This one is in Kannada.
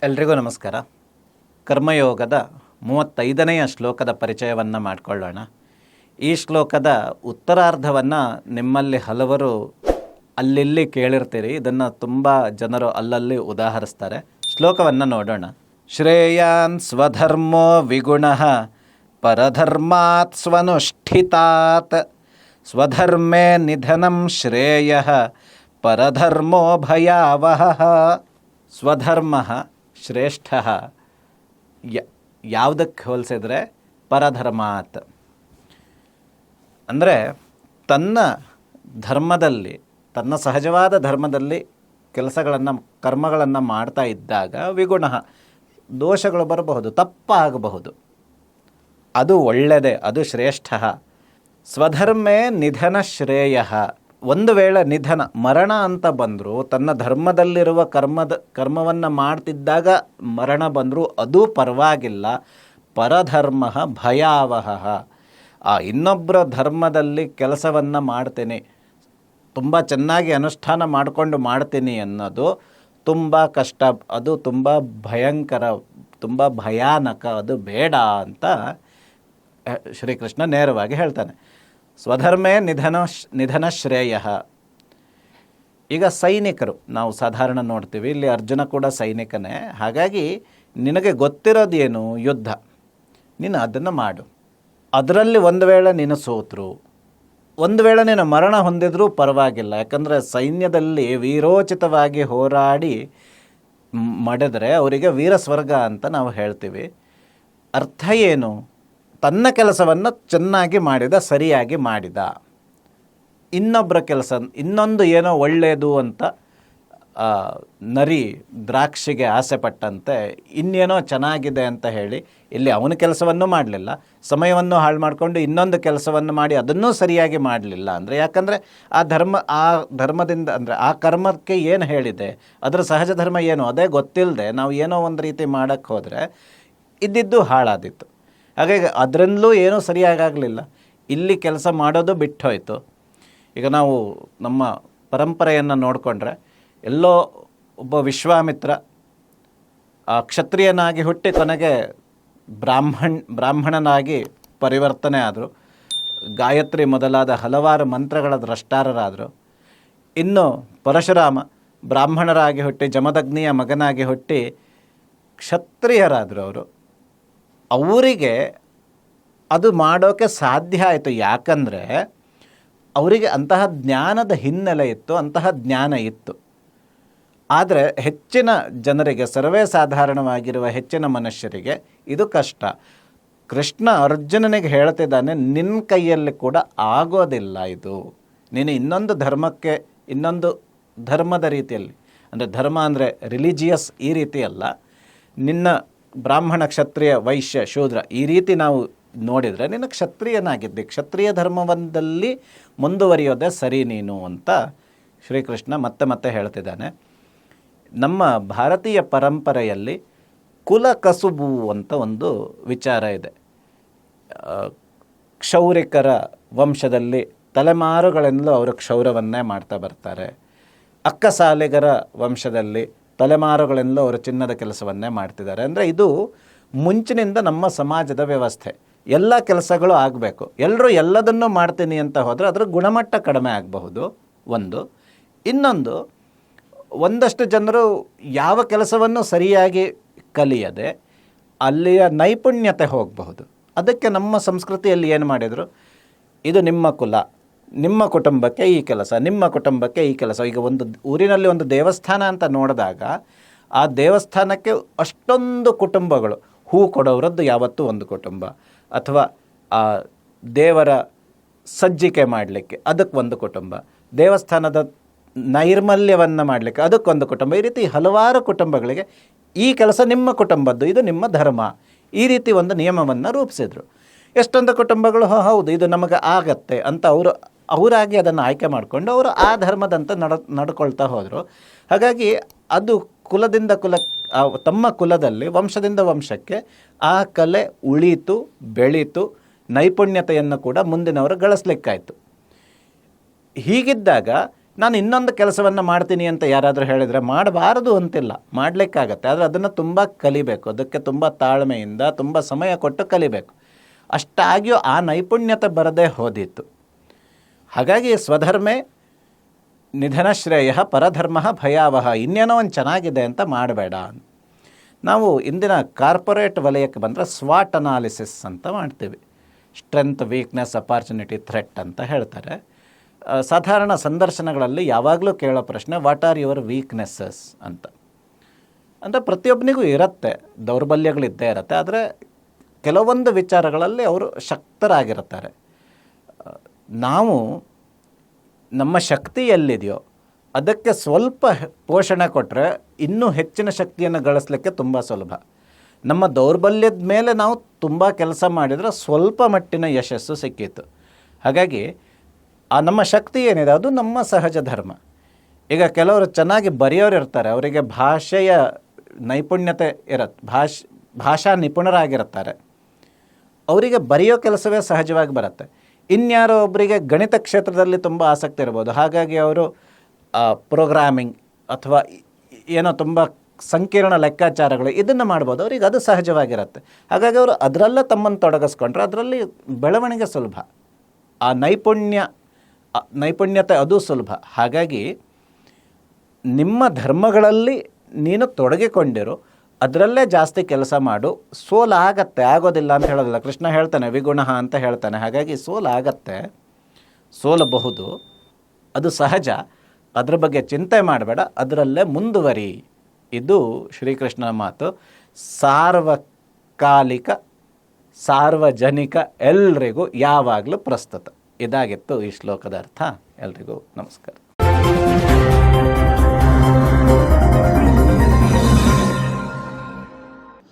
ಎಲ್ರಿಗೂ ನಮಸ್ಕಾರ. ಕರ್ಮಯೋಗದ 35ನೆಯ ಶ್ಲೋಕದ ಪರಿಚಯವನ್ನು ಮಾಡಿಕೊಳ್ಳೋಣ. ಈ ಶ್ಲೋಕದ ಉತ್ತರಾರ್ಧವನ್ನು ನಿಮ್ಮಲ್ಲಿ ಹಲವರು ಅಲ್ಲಿಲ್ಲಿ ಕೇಳಿರ್ತೀರಿ. ಇದನ್ನು ತುಂಬ ಜನರು ಅಲ್ಲಲ್ಲಿ ಉದಾಹರಿಸ್ತಾರೆ. ಶ್ಲೋಕವನ್ನು ನೋಡೋಣ. ಶ್ರೇಯಾನ್ ಸ್ವಧರ್ಮೋ ವಿಗುಣಃ ಪರಧರ್ಮಾತ್ ಸ್ವನುಷ್ಠಿತಾತ್ ಸ್ವಧರ್ಮೇ ನಿಧನಂ ಶ್ರೇಯಃ ಪರಧರ್ಮೋ ಭಯಾವಹಃ. ಸ್ವಧರ್ಮ ಶ್ರೇಷ್ಠ ಯಾವುದಕ್ಕೆ ಹೋಲಿಸಿದ್ರೆ ಪರಧರ್ಮಾತ್ ಅಂದರೆ ತನ್ನ ಧರ್ಮದಲ್ಲಿ, ತನ್ನ ಸಹಜವಾದ ಧರ್ಮದಲ್ಲಿ ಕೆಲಸಗಳನ್ನು ಕರ್ಮಗಳನ್ನು ಮಾಡ್ತಾ ಇದ್ದಾಗ ವಿಗುಣ ದೋಷಗಳು ಬರಬಹುದು, ತಪ್ಪಾಗಬಹುದು. ಅದು ಒಳ್ಳೆಯದೇ, ಅದು ಶ್ರೇಷ್ಠ. ಸ್ವಧರ್ಮೇ ನಿಧನ ಶ್ರೇಯ. ಒಂದು ವೇಳೆ ನಿಧನ ಮರಣ ಅಂತ ಬಂದರೂ, ತನ್ನ ಧರ್ಮದಲ್ಲಿರುವ ಕರ್ಮವನ್ನು ಮಾಡ್ತಿದ್ದಾಗ ಮರಣ ಬಂದರೂ ಅದು ಪರವಾಗಿಲ್ಲ. ಪರಧರ್ಮ ಭಯಾವಹ. ಇನ್ನೊಬ್ಬರ ಧರ್ಮದಲ್ಲಿ ಕೆಲಸವನ್ನು ಮಾಡ್ತೀನಿ, ತುಂಬ ಚೆನ್ನಾಗಿ ಅನುಷ್ಠಾನ ಮಾಡಿಕೊಂಡು ಮಾಡ್ತೀನಿ ಅನ್ನೋದು ತುಂಬ ಕಷ್ಟ, ಅದು ತುಂಬ ಭಯಂಕರ, ತುಂಬ ಭಯಾನಕ, ಅದು ಬೇಡ ಅಂತ ಶ್ರೀಕೃಷ್ಣ ನೇರವಾಗಿ ಹೇಳ್ತಾನೆ. ಸ್ವಧರ್ಮೇ ನಿಧನ ಶ್ರೇಯ. ಈಗ ಸೈನಿಕರು ನಾವು ಸಾಧಾರಣ ನೋಡ್ತೀವಿ, ಇಲ್ಲಿ ಅರ್ಜುನ ಕೂಡ ಸೈನಿಕನೇ. ಹಾಗಾಗಿ ನಿನಗೆ ಗೊತ್ತಿರೋದೇನು? ಯುದ್ಧ. ನೀನು ಅದನ್ನು ಮಾಡು. ಅದರಲ್ಲಿ ಒಂದು ವೇಳೆ ನೀನು ಸೋತರು, ಒಂದು ವೇಳೆ ನೀನು ಮರಣ ಹೊಂದಿದ್ರೂ ಪರವಾಗಿಲ್ಲ. ಯಾಕಂದರೆ ಸೈನ್ಯದಲ್ಲಿ ವೀರೋಚಿತವಾಗಿ ಹೋರಾಡಿ ಮಾಡಿದರೆ ಅವರಿಗೆ ವೀರ ಸ್ವರ್ಗ ಅಂತ ನಾವು ಹೇಳ್ತೀವಿ. ಅರ್ಥ ಏನು? ತನ್ನ ಕೆಲಸವನ್ನು ಚೆನ್ನಾಗಿ ಮಾಡಿದ, ಸರಿಯಾಗಿ ಮಾಡಿದ. ಇನ್ನೊಬ್ಬರ ಕೆಲಸ, ಇನ್ನೊಂದು ಏನೋ ಒಳ್ಳೆಯದು ಅಂತ ನರಿ ದ್ರಾಕ್ಷಿಗೆ ಆಸೆ ಪಟ್ಟಂತೆ ಇನ್ನೇನೋ ಚೆನ್ನಾಗಿದೆ ಅಂತ ಹೇಳಿ ಇಲ್ಲಿ ಅವನ ಕೆಲಸವನ್ನು ಮಾಡಲಿಲ್ಲ, ಸಮಯವನ್ನು ಹಾಳು ಮಾಡಿಕೊಂಡು ಇನ್ನೊಂದು ಕೆಲಸವನ್ನು ಮಾಡಿ ಅದನ್ನೂ ಸರಿಯಾಗಿ ಮಾಡಲಿಲ್ಲ. ಅಂದರೆ ಯಾಕಂದರೆ ಆ ಧರ್ಮದಿಂದ ಅಂದರೆ ಆ ಕರ್ಮಕ್ಕೆ ಏನು ಹೇಳಿದೆ, ಅದರ ಸಹಜ ಧರ್ಮ ಏನು ಅದೇ ಗೊತ್ತಿಲ್ಲದೆ ನಾವು ಏನೋ ಒಂದು ರೀತಿ ಮಾಡೋಕ್ಕೆ ಹೋದರೆ ಇದ್ದಿದ್ದು ಹಾಳಾದಿತ್ತು. ಹಾಗಾಗಿ ಅದರಲ್ಲೂ ಏನೂ ಸರಿಯಾಗಲಿಲ್ಲ. ಇಲ್ಲಿ ಕೆಲಸ ಮಾಡೋದು ಬಿಟ್ಟು ಹೋಯಿತು. ಈಗ ನಾವು ನಮ್ಮ ಪರಂಪರೆಯನ್ನು ನೋಡಿಕೊಂಡ್ರೆ, ಎಲ್ಲೋ ಒಬ್ಬ ವಿಶ್ವಾಮಿತ್ರ ಕ್ಷತ್ರಿಯನಾಗಿ ಹುಟ್ಟಿ ಕೊನೆಗೆ ಬ್ರಾಹ್ಮಣನಾಗಿ ಪರಿವರ್ತನೆ ಆದರು. ಗಾಯತ್ರಿ ಮೊದಲಾದ ಹಲವಾರು ಮಂತ್ರಗಳ ದ್ರಷ್ಟಾರರಾದರು. ಇನ್ನು ಪರಶುರಾಮ ಬ್ರಾಹ್ಮಣರಾಗಿ ಹುಟ್ಟಿ ಜಮದಗ್ನಿಯ ಮಗನಾಗಿ ಹುಟ್ಟಿ ಕ್ಷತ್ರಿಯರಾದರು. ಅವರಿಗೆ ಅದು ಮಾಡೋಕ್ಕೆ ಸಾಧ್ಯ ಆಯಿತು. ಯಾಕಂದರೆ ಅವರಿಗೆ ಅಂತಹ ಜ್ಞಾನದ ಹಿನ್ನೆಲೆ ಇತ್ತು, ಅಂತಹ ಜ್ಞಾನ ಇತ್ತು. ಆದರೆ ಹೆಚ್ಚಿನ ಜನರಿಗೆ, ಸರ್ವೇ ಸಾಧಾರಣವಾಗಿರುವ ಹೆಚ್ಚಿನ ಮನುಷ್ಯರಿಗೆ ಇದು ಕಷ್ಟ. ಕೃಷ್ಣ ಅರ್ಜುನನಿಗೆ ಹೇಳ್ತಿದ್ದಾನೆ, ನಿನ್ನ ಕೈಯಲ್ಲಿ ಕೂಡ ಆಗೋದಿಲ್ಲ ಇದು. ನೀನು ಇನ್ನೊಂದು ಧರ್ಮಕ್ಕೆ, ಇನ್ನೊಂದು ಧರ್ಮದ ರೀತಿಯಲ್ಲಿ, ಅಂದರೆ ಧರ್ಮ ಅಂದರೆ ರಿಲಿಜಿಯಸ್ ಈ ರೀತಿ ಅಲ್ಲ, ನಿನ್ನ ಬ್ರಾಹ್ಮಣ ಕ್ಷತ್ರಿಯ ವೈಶ್ಯ ಶೂದ್ರ ಈ ರೀತಿ ನಾವು ನೋಡಿದರೆ ನೀನು ಕ್ಷತ್ರಿಯನಾಗಿದ್ದೆ, ಕ್ಷತ್ರಿಯ ಧರ್ಮದಲ್ಲಿ ಮುಂದುವರಿಯೋದೇ ಸರಿ ನೀನು ಅಂತ ಶ್ರೀಕೃಷ್ಣ ಮತ್ತೆ ಮತ್ತೆ ಹೇಳ್ತಿದ್ದಾನೆ. ನಮ್ಮ ಭಾರತೀಯ ಪರಂಪರೆಯಲ್ಲಿ ಕುಲ ಕಸುಬು ಅಂತ ಒಂದು ವಿಚಾರ ಇದೆ. ಕ್ಷೌರಿಕರ ವಂಶದಲ್ಲಿ ತಲೆಮಾರುಗಳಿಂದಲೂ ಅವರು ಕ್ಷೌರವನ್ನೇ ಮಾಡ್ತಾ ಬರ್ತಾರೆ. ಅಕ್ಕಸಾಲಿಗರ ವಂಶದಲ್ಲಿ ತಲೆಮಾರುಗಳಿಂದಲೂ ಅವರು ಚಿನ್ನದ ಕೆಲಸವನ್ನೇ ಮಾಡ್ತಿದ್ದಾರೆ. ಅಂದರೆ ಇದು ಮುಂಚಿನಿಂದ ನಮ್ಮ ಸಮಾಜದ ವ್ಯವಸ್ಥೆ. ಎಲ್ಲ ಕೆಲಸಗಳು ಆಗಬೇಕು, ಎಲ್ಲರೂ ಎಲ್ಲದನ್ನೂ ಮಾಡ್ತೀನಿ ಅಂತ ಹೋದರೆ ಅದರ ಗುಣಮಟ್ಟ ಕಡಿಮೆ ಆಗಬಹುದು. ಇನ್ನೊಂದು, ಒಂದಷ್ಟು ಜನರು ಯಾವ ಕೆಲಸವನ್ನು ಸರಿಯಾಗಿ ಕಲಿಯದೆ ಅಲ್ಲಿಯ ನೈಪುಣ್ಯತೆ ಹೋಗಬಹುದು. ಅದಕ್ಕೆ ನಮ್ಮ ಸಂಸ್ಕೃತಿಯಲ್ಲಿ ಏನು ಮಾಡಿದರು, ಇದು ನಿಮ್ಮ ಕುಲ, ನಿಮ್ಮ ಕುಟುಂಬಕ್ಕೆ ಈ ಕೆಲಸ, ನಿಮ್ಮ ಕುಟುಂಬಕ್ಕೆ ಈ ಕೆಲಸ. ಈಗ ಒಂದು ಊರಿನಲ್ಲಿ ಒಂದು ದೇವಸ್ಥಾನ ಅಂತ ನೋಡಿದಾಗ ಆ ದೇವಸ್ಥಾನಕ್ಕೆ ಅಷ್ಟೊಂದು ಕುಟುಂಬಗಳು, ಹೂ ಕೊಡೋರದ್ದು ಯಾವತ್ತೂ ಒಂದು ಕುಟುಂಬ, ಅಥವಾ ಆ ದೇವರ ಸಜ್ಜಿಕೆ ಮಾಡಲಿಕ್ಕೆ ಅದಕ್ಕೆ ಒಂದು ಕುಟುಂಬ, ದೇವಸ್ಥಾನದ ನೈರ್ಮಲ್ಯವನ್ನು ಮಾಡಲಿಕ್ಕೆ ಅದಕ್ಕೊಂದು ಕುಟುಂಬ. ಈ ರೀತಿ ಹಲವಾರು ಕುಟುಂಬಗಳಿಗೆ ಈ ಕೆಲಸ ನಿಮ್ಮ ಕುಟುಂಬದ್ದು, ಇದು ನಿಮ್ಮ ಧರ್ಮ, ಈ ರೀತಿ ಒಂದು ನಿಯಮವನ್ನು ರೂಪಿಸಿದರು. ಎಷ್ಟೊಂದು ಕುಟುಂಬಗಳು ಹೌದು ಇದು ನಮಗೆ ಆಗತ್ತೆ ಅಂತ ಅವರಾಗಿ ಅದನ್ನು ಆಯ್ಕೆ ಮಾಡಿಕೊಂಡು ಅವರು ಆ ಧರ್ಮದಂತೆ ನಡ್ಕೊಳ್ತಾ ಹೋದರು. ಹಾಗಾಗಿ ಅದು ಕುಲದಿಂದ ತಮ್ಮ ಕುಲದಲ್ಲಿ ವಂಶದಿಂದ ವಂಶಕ್ಕೆ ಆ ಕಲೆ ಉಳೀತು, ಬೆಳೀತು, ನೈಪುಣ್ಯತೆಯನ್ನು ಕೂಡ ಮುಂದಿನವರು ಗಳಿಸ್ಲಿಕ್ಕಾಯಿತು. ಹೀಗಿದ್ದಾಗ ನಾನು ಇನ್ನೊಂದು ಕೆಲಸವನ್ನು ಮಾಡ್ತೀನಿ ಅಂತ ಯಾರಾದರೂ ಹೇಳಿದರೆ ಮಾಡಬಾರದು ಅಂತಿಲ್ಲ, ಮಾಡಲಿಕ್ಕಾಗತ್ತೆ. ಆದರೆ ಅದನ್ನು ತುಂಬ ಕಲಿಬೇಕು, ಅದಕ್ಕೆ ತುಂಬ ತಾಳ್ಮೆಯಿಂದ ತುಂಬ ಸಮಯ ಕೊಟ್ಟು ಕಲಿಬೇಕು. ಅಷ್ಟಾಗಿಯೂ ಆ ನೈಪುಣ್ಯತೆ ಬರದೇ ಹೋದಿತ್ತು. ಹಾಗಾಗಿ ಸ್ವಧರ್ಮೇ ನಿಧನಶ್ರೇಯ ಪರಧರ್ಮ ಭಯಾವಹ, ಇನ್ನೇನೋ ಒಂದು ಚೆನ್ನಾಗಿದೆ ಅಂತ ಮಾಡಬೇಡ. ನಾವು ಇಂದಿನ ಕಾರ್ಪೊರೇಟ್ ವಲಯಕ್ಕೆ ಬಂದರೆ ಸ್ವಾಟ್ ಅನಾಲಿಸಿಸ್ ಅಂತ ಮಾಡ್ತೀವಿ. ಸ್ಟ್ರೆಂತ್, ವೀಕ್ನೆಸ್, ಅಪಾರ್ಚುನಿಟಿ, ಥ್ರೆಟ್ ಅಂತ ಹೇಳ್ತಾರೆ. ಸಾಧಾರಣ ಸಂದರ್ಶನಗಳಲ್ಲಿ ಯಾವಾಗಲೂ ಕೇಳೋ ಪ್ರಶ್ನೆ, ವಾಟ್ ಆರ್ ಯುವರ್ ವೀಕ್ನೆಸ್ಸಸ್ ಅಂತ. ಅಂದರೆ ಪ್ರತಿಯೊಬ್ಬನಿಗೂ ಇರುತ್ತೆ, ದೌರ್ಬಲ್ಯಗಳಿದ್ದೇ ಇರುತ್ತೆ. ಆದರೆ ಕೆಲವೊಂದು ವಿಚಾರಗಳಲ್ಲಿ ಅವರು ಶಕ್ತರಾಗಿರ್ತಾರೆ. ನಾವು ನಮ್ಮ ಶಕ್ತಿ ಎಲ್ಲಿದೆಯೋ ಅದಕ್ಕೆ ಸ್ವಲ್ಪ ಪೋಷಣೆ ಕೊಟ್ಟರೆ ಇನ್ನೂ ಹೆಚ್ಚಿನ ಶಕ್ತಿಯನ್ನು ಗಳಿಸಲಿಕ್ಕೆ ತುಂಬ ಸುಲಭ. ನಮ್ಮ ದೌರ್ಬಲ್ಯದ ಮೇಲೆ ನಾವು ತುಂಬ ಕೆಲಸ ಮಾಡಿದರೆ ಸ್ವಲ್ಪ ಮಟ್ಟಿನ ಯಶಸ್ಸು ಸಿಕ್ಕಿತ್ತು. ಹಾಗಾಗಿ ಆ ನಮ್ಮ ಶಕ್ತಿ ಏನಿದೆ ಅದು ನಮ್ಮ ಸಹಜ ಧರ್ಮ. ಈಗ ಕೆಲವರು ಚೆನ್ನಾಗಿ ಬರೆಯೋರು ಇರ್ತಾರೆ, ಅವರಿಗೆ ಭಾಷೆಯ ನೈಪುಣ್ಯತೆ ಇರುತ್ತೆ, ಭಾಷಾ ನಿಪುಣರಾಗಿರ್ತಾರೆ, ಅವರಿಗೆ ಬರೆಯೋ ಕೆಲಸವೇ ಸಹಜವಾಗಿ ಬರುತ್ತೆ. ಇನ್ಯಾರೋ ಒಬ್ಬರಿಗೆ ಗಣಿತ ಕ್ಷೇತ್ರದಲ್ಲಿ ತುಂಬ ಆಸಕ್ತಿ ಇರ್ಬೋದು, ಹಾಗಾಗಿ ಅವರು ಪ್ರೋಗ್ರಾಮಿಂಗ್ ಅಥವಾ ಏನೋ ತುಂಬ ಸಂಕೀರ್ಣ ಲೆಕ್ಕಾಚಾರಗಳು ಇದನ್ನು ಮಾಡ್ಬೋದು, ಅವ್ರಿಗೆ ಅದು ಸಹಜವಾಗಿರುತ್ತೆ. ಹಾಗಾಗಿ ಅವರು ಅದರಲ್ಲೇ ತಮ್ಮನ್ನು ತೊಡಗಿಸ್ಕೊಂಡ್ರೆ ಅದರಲ್ಲಿ ಬೆಳವಣಿಗೆ ಸುಲಭ, ಆ ನೈಪುಣ್ಯತೆ ಅದು ಸುಲಭ. ಹಾಗಾಗಿ ನಿಮ್ಮ ಧರ್ಮಗಳಲ್ಲಿ ನೀನು ತೊಡಗಿಕೊಂಡಿರು, ಅದರಲ್ಲೇ ಜಾಸ್ತಿ ಕೆಲಸ ಮಾಡು. ಸೋಲಾಗತ್ತೆ, ಆಗೋದಿಲ್ಲ ಅಂತ ಹೇಳೋದಿಲ್ಲ. ಕೃಷ್ಣ ಹೇಳ್ತಾನೆ ವಿಗುಣ ಅಂತ ಹೇಳ್ತಾನೆ. ಹಾಗಾಗಿ ಸೋಲಾಗತ್ತೆ, ಸೋಲಬಹುದು, ಅದು ಸಹಜ. ಅದರ ಬಗ್ಗೆ ಚಿಂತೆ ಮಾಡಬೇಡ, ಅದರಲ್ಲೇ ಮುಂದುವರಿ. ಇದು ಶ್ರೀಕೃಷ್ಣನ ಮಾತು. ಸಾರ್ವಕಾಲಿಕ, ಸಾರ್ವಜನಿಕ, ಎಲ್ರಿಗೂ ಯಾವಾಗಲೂ ಪ್ರಸ್ತುತ. ಇದಾಗಿತ್ತು ಈ ಶ್ಲೋಕದ ಅರ್ಥ. ಎಲ್ರಿಗೂ ನಮಸ್ಕಾರ.